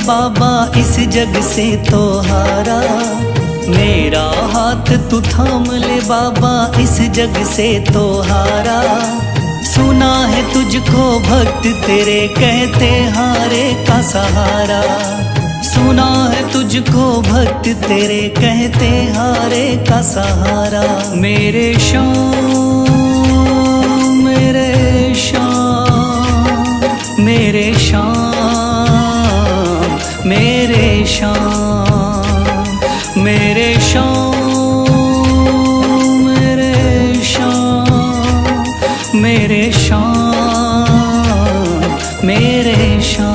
बाबा इस जग से तो हारा, मेरा हाथ तू थाम ले बाबा इस जग से तो हारा। सुना है तुझको भक्त तेरे कहते हारे का सहारा, सुना है तुझको भक्त तेरे कहते हारे का सहारा। मेरे श्याम मेरे श्याम मेरे श्याम मेरे श्याम मेरे श्याम मेरे श्याम मेरे श्याम मेरे श्याम।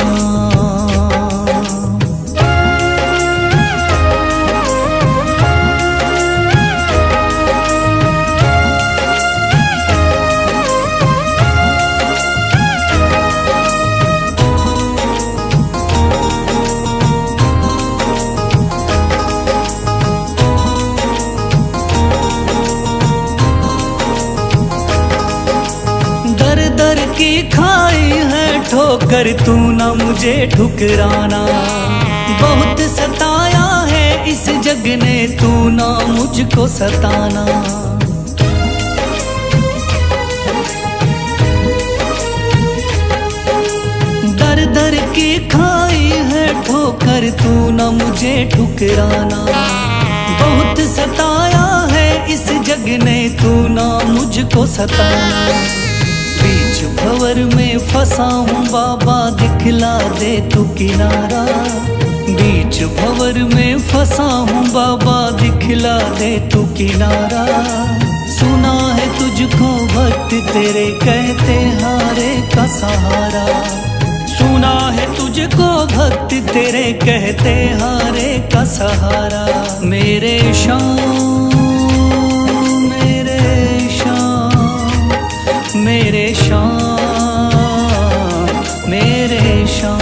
दर की खाई है ठोकर तू ना मुझे ठुकराना, बहुत सताया है इस जग ने तू ना मुझको सताना। दर दर की खाई है ठोकर तू ना मुझे ठुकराना, बहुत सताया है इस जग ने तू ना मुझको सताना। बीच भंवर में फंसा हूँ बाबा दिखला दे तू किनारा, बीच भंवर में फंसा हूँ बाबा दिखला दे तू किनारा। सुना है तुझको भक्त तेरे कहते हारे का सहारा, सुना है तुझको भक्त तेरे कहते हारे का सहारा। मेरे श्याम मेरे श्याम मेरे श्याम मेरे श्याम।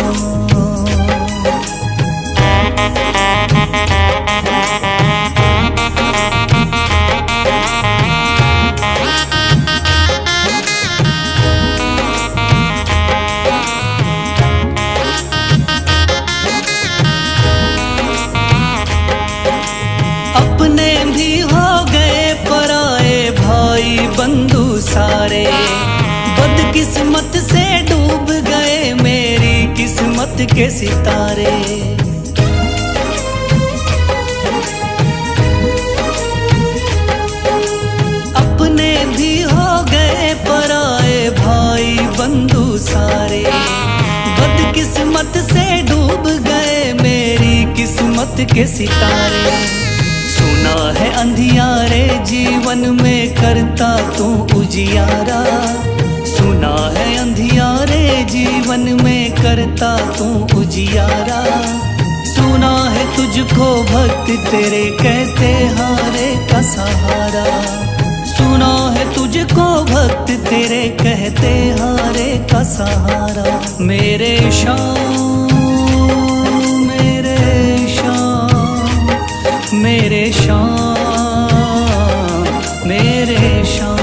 अपने भी हो गए पराए भाई बंधु सारे, बदकिस्मत से डूब गए मेरी किस्मत के सितारे। अपने भी हो गए पराए भाई बंधु सारे, बदकिस्मत से डूब गए मेरी किस्मत के सितारे। सुना है अंधियारे जीवन में करता तू उजियारा, सुना है अंधियारे जीवन में करता तू उजियारा। सुना है तुझको भक्त तेरे कहते हारे का सहारा, सुना है तुझको भक्त तेरे कहते हारे का सहारा। मेरे श्याम मेरे श्याम मेरे श्याम मेरे श्याम।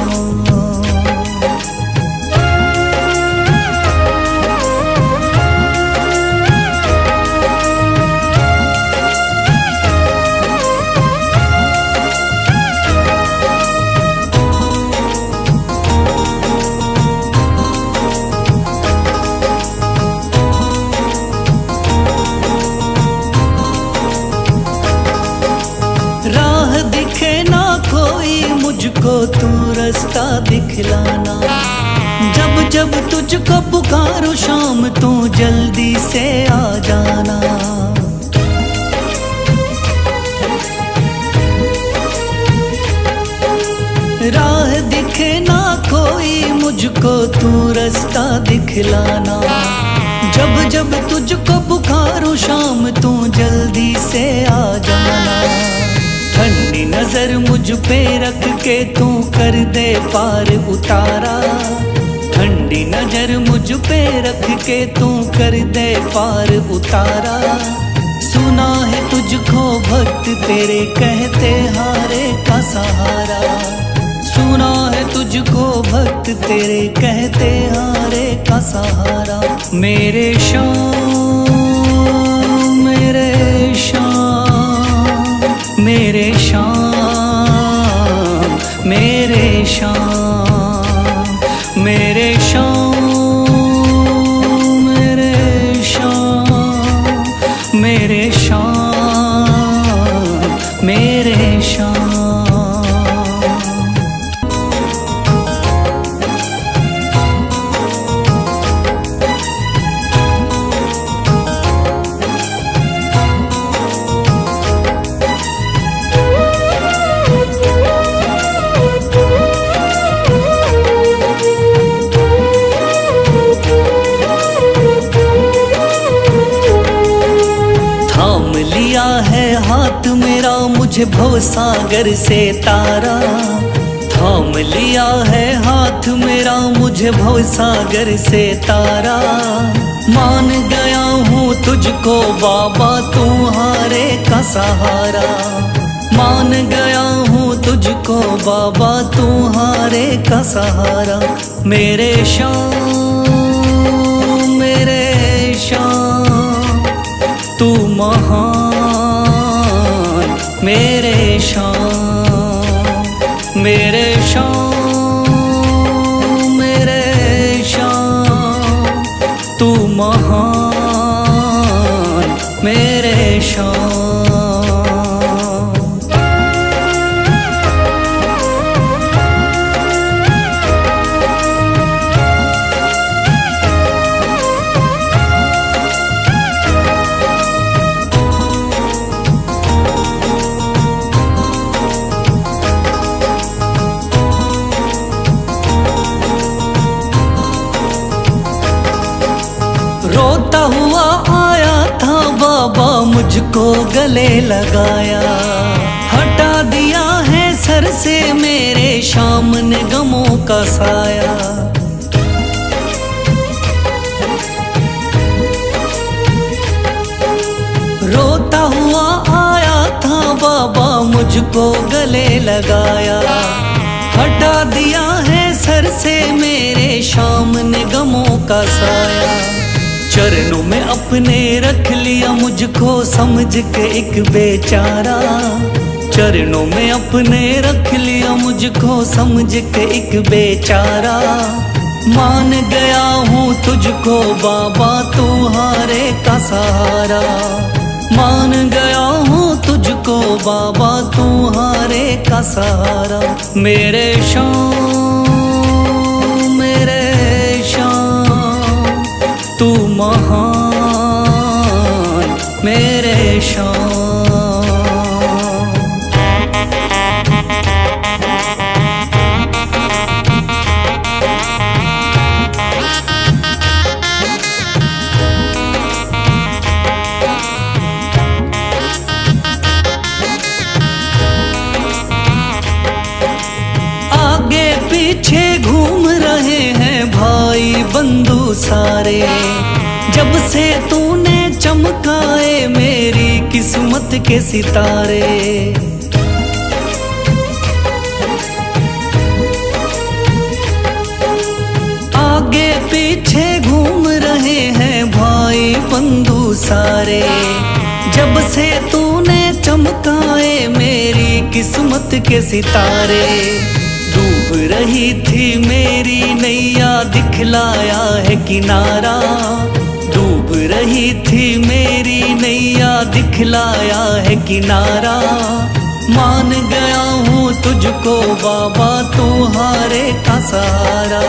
राह दिखे ना कोई मुझको तू रास्ता दिखलाना, जब जब तुझको पुकारूं शाम तू जल्दी से आ जाना। राह दिखे ना कोई मुझको तू रास्ता दिखलाना, जब जब तुझको पुकारूं शाम तू जल्दी से आ जाना। ठंडी नजर मुझ पे रख के तू कर दे पार उतारा, ठंडी नजर मुझ पे रख के तू कर दे पार उतारा। सुना है तुझको भक्त तेरे कहते हारे का सहारा, सुना है तुझको भक्त तेरे कहते हारे का सहारा। मेरे श्याम मेरे शाम, मेरे शाम, मेरे शाम, मेरे शाम, मेरे शाम, मेरे शाम, मेरे शाम। थाम लिया है हाथ मेरा मुझे भवसागर से तारा, थाम लिया है हाथ मेरा मुझे भवसागर से तारा। मान गया हूँ तुझको बाबा तुम्हारे का सहारा, मान गया हूँ तुझको बाबा तुम्हारे का सहारा। मेरे शाम, मेरे शाम, तू महान। मेरे शाम, मेरे शाम, मेरे शाम, तू महान। मेरे शाम। रोता हुआ आया था बाबा मुझको गले लगाया, हटा दिया है सर से मेरे शाम ने गमों का साया। रोता हुआ आया था बाबा मुझको गले लगाया, हटा दिया है सर से मेरे शाम ने गमों का साया। चरणों में अपने रख लिया मुझको समझ के एक बेचारा, चरणों में अपने रख लिया मुझको समझ के एक बेचारा। मान गया हूँ तुझको बाबा तुम्हारे का सहारा, मान गया हूँ तुझको बाबा तुम्हारे का सहारा। मेरे शाम, मेरे शाम, तू महान। मेरे शाम। आगे पीछे घूम रहे हैं भाई बंधु सारे, जब से तूने चमकाए मेरी किस्मत के सितारे। आगे पीछे घूम रहे हैं भाई बंधु सारे, जब से तूने चमकाए मेरी किस्मत के सितारे। डूब रही थी मेरी नैया दिखलाया है किनारा, डूब रही थी मेरी नैया दिखलाया है किनारा। मान गया हूँ तुझको बाबा तुम्हारे का सहारा,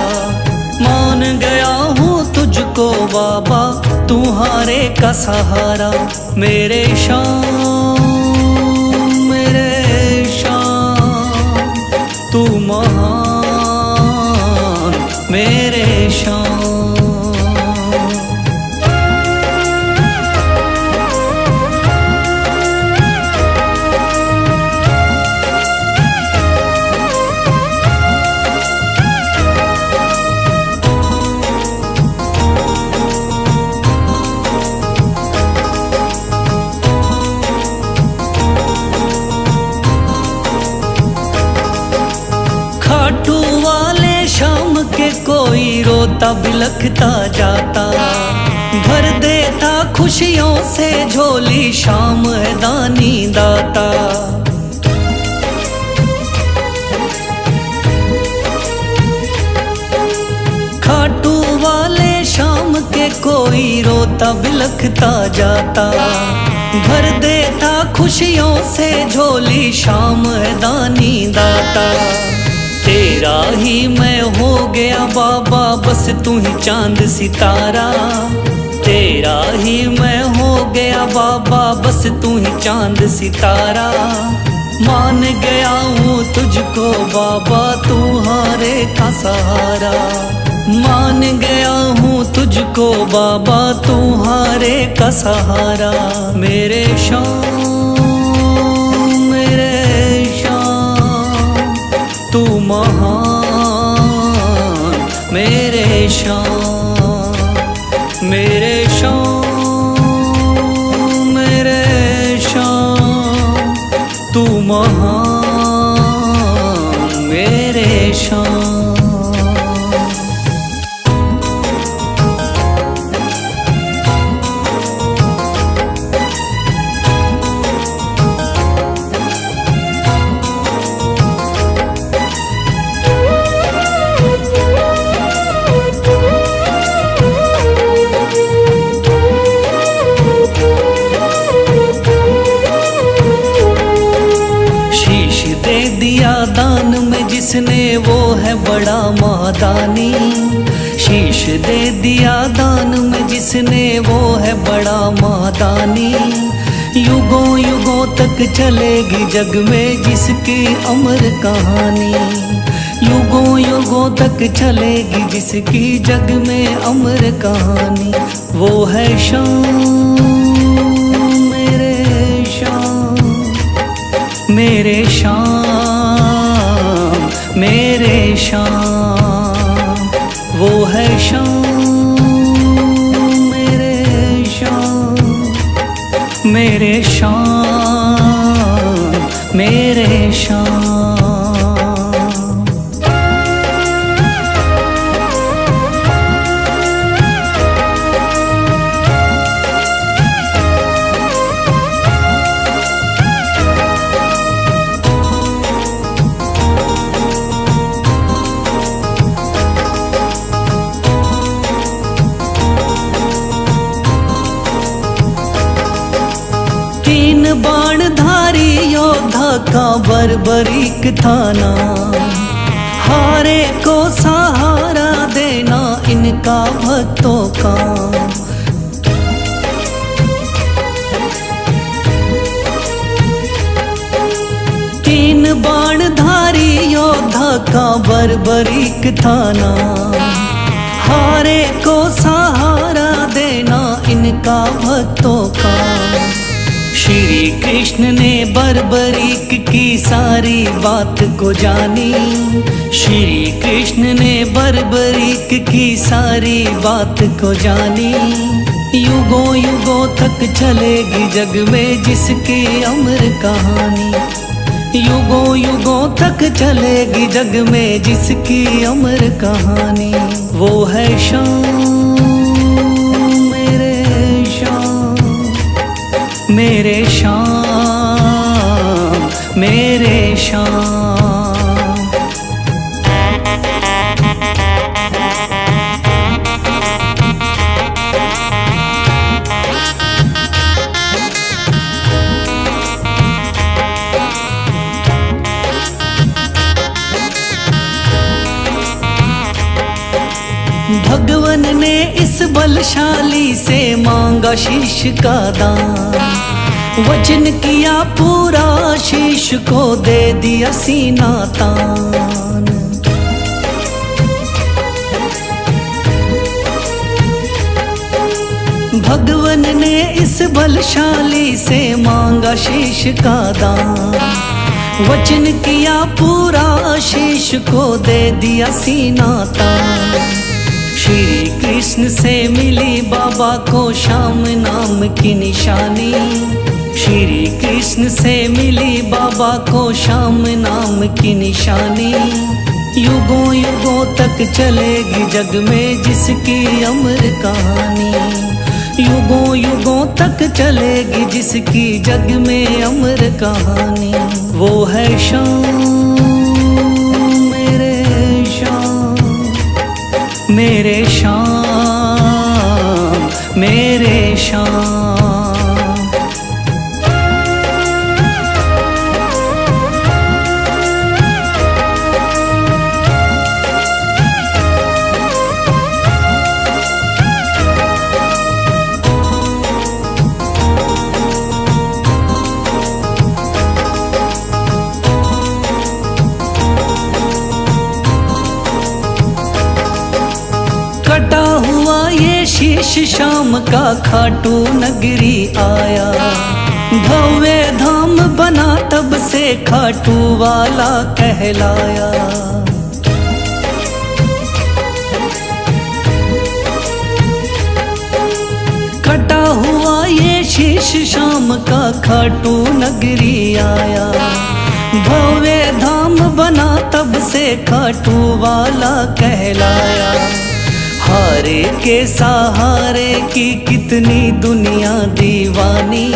मान गया हूँ तुझको बाबा तुम्हारे का सहारा। मेरे शाम, मेरे शाम, तू महान। मेरे शाम। खाटू वाले शाम के कोई रोता बिलखता जाता, भर देता खुद खुशियों से झोली शाम है दानी दाता। खाटू वाले शाम के कोई रोता बिलखता जाता। भर देता खुशियों से झोली शाम है दानी दाता। तेरा ही मैं हो गया बाबा बस तू ही चांद सितारा। तेरा ही मैं हो गया बाबा बस तू ही चांद सितारा। मान गया हूँ तुझको बाबा तू हारे का सहारा। मान गया हूँ तुझको बाबा तू हारे का सहारा। मेरे शाम तू महान। मेरे शाम मेरे शाम तू महान। मेरे शाम दिया दान में जिसने वो है बड़ा महादानी। शीश दे दिया दान में जिसने वो है बड़ा महादानी। युगों युगों तक चलेगी जग में जिसकी अमर कहानी। युगों युगों तक चलेगी जिसकी जग में अमर कहानी। वो है शाम मेरे शाम मेरे शाम। वो है शाम मेरे शाम मेरे शाम मेरे शाम। बाणधारी योद्धा का बर्बरीक थाना। हारे को सहारा देना इनका भक्तों का। तीन बाणधारी योद्धा का बर्बरीक थाना। हारे को सहारा देना इनका भक्तों का। श्री कृष्ण ने बर्बरीक की सारी बात को जानी। श्री कृष्ण ने बर्बरीक की सारी बात को जानी। युगों युगों तक चलेगी जग में जिसकी अमर कहानी। युगों युगों तक चलेगी जग में जिसकी अमर कहानी। वो है शाम मेरे शाम मेरे शाम। भगवन ने इस बलशाली से मांगा शीश का दान। वचन किया पूरा शीश को दे दिया सीना तान। भगवन ने इस बलशाली से मांगा शीश का दान। वचन किया पूरा शीश को दे दिया सीना तान। श्री कृष्ण से मिली बाबा को श्याम नाम की निशानी। श्री कृष्ण से मिली बाबा को श्याम नाम की निशानी। युगों युगों तक चलेगी जग में जिसकी अमर कहानी। युगों युगों तक चलेगी जिसकी जग में अमर कहानी। वो है शाम मेरे शाम, मेरे शाम मेरे शाम। कटा हुआ ये शीश शाम का खाटू नगरी आया। भव्य धाम बना तब से खाटू वाला कहलाया। कटा हुआ ये शीश शाम का खाटू नगरी आया। भव्य धाम बना तब से खाटू वाला कहलाया। हारे के सहारे की कितनी दुनिया दीवानी।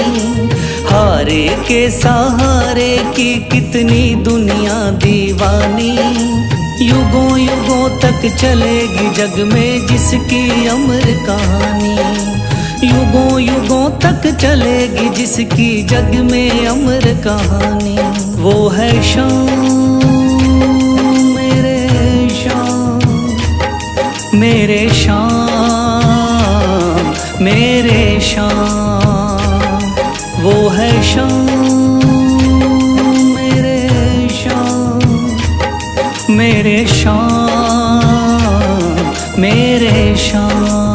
हारे के सहारे की कितनी दुनिया दीवानी। युगों युगों तक चलेगी जग में जिसकी अमर कहानी। युगों युगों तक चलेगी जिसकी जग में अमर कहानी। वो है शाम मेरे शाम, मेरे शाम मेरे शाम। वो है शाम मेरे शाम, मेरे शाम मेरे शाम।